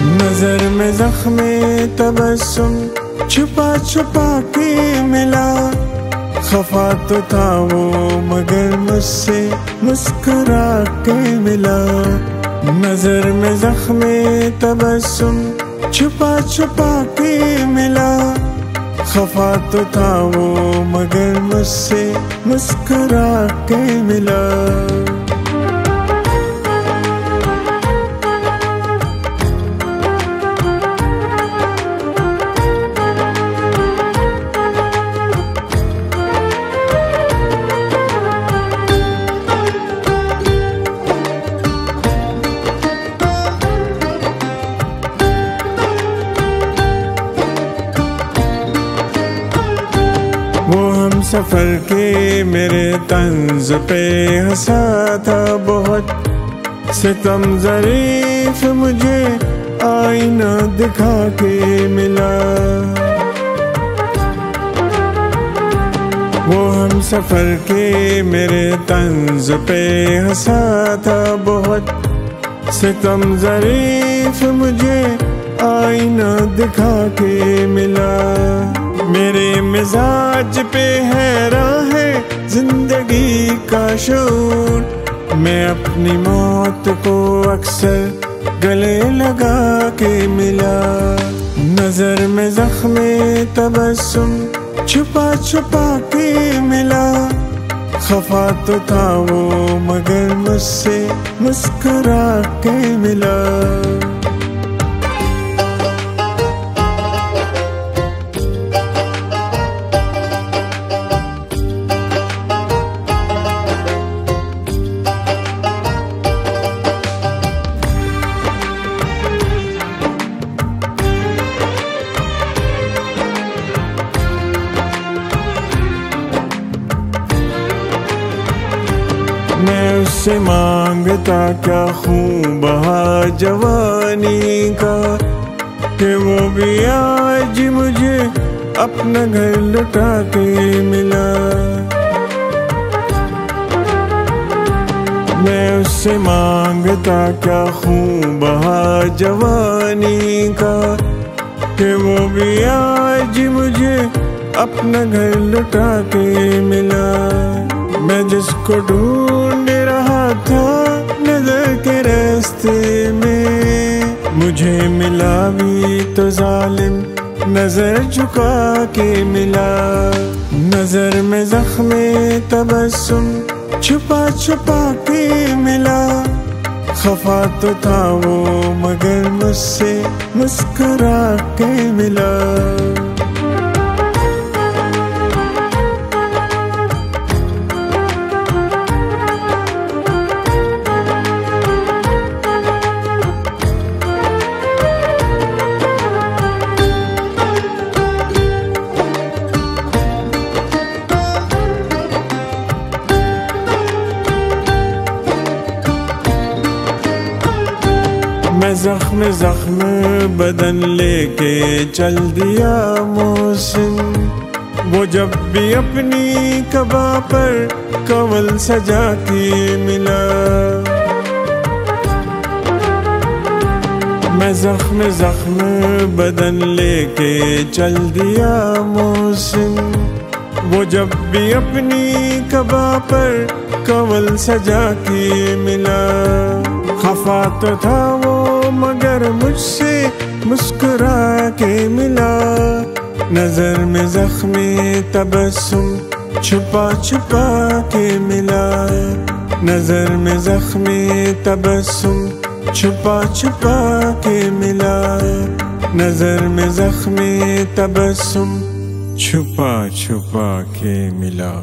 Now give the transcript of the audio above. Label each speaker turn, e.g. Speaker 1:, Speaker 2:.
Speaker 1: नजर में ज़ख्मे तबस्सुम छुपा छुपा के मिला। खफा तो था वो मगर मुझसे मुस्कुरा के मिला। नजर में ज़ख्मे तबस्सुम छुपा छुपा के मिला। खफा तो था वो मगर मुझसे मुस्कुरा के मिला। वो हम सफर के मेरे तंज पे हंसा था बहुत। सितम ज़रीफ मुझे आईना दिखा के मिला। वो हम सफर के मेरे तंज पे हंसा था बहुत। सितम ज़रीफ मुझे आईना दिखा के मिला। मेरे मिजाज पे हैरान है जिंदगी का शऊर। मैं अपनी मौत को अक्सर गले लगा के मिला। नजर में ज़ख्मे तबस्सुम छुपा छुपा के मिला। खफा तो था वो मगर मुझसे मुस्कुरा के मिला। मैं उससे मांगता क्या खून बहा जवानी का, कि वो भी आज मुझे अपना घर लुटा के मिला। मैं उससे मांगता क्या खून बहा जवानी का, कि वो भी आज मुझे अपना घर लुटा के मिला। मैं जिसको ढूंढ रहा था नजर के रास्ते में, मुझे मिला भी तो जालिम नजर झुका के मिला। नजर में ज़ख्मे तबस्सुम छुपा छुपा के मिला। खफा तो था वो मगर मुझसे मुस्कुरा के मिला। मैं ज़ख्म ज़ख्म बदन लेके चल दिया मोहसिन, वो जब भी अपनी कबा पर कवल सजा के मिला। मैं ज़ख्म ज़ख्म बदन लेके चल दिया मोहसिन, वो जब भी अपनी कबा पर कवल सजा के मिला। खफा तो था वो मगर मुझसे मुस्कुरा के मिला। नजर में ज़ख्मे तबस्सुम छुपा छुपा के मिला। नजर में ज़ख्मे तबस्सुम छुपा छुपा के मिला। नजर में ज़ख्मे तबस्सुम छुपा छुपा के मिला।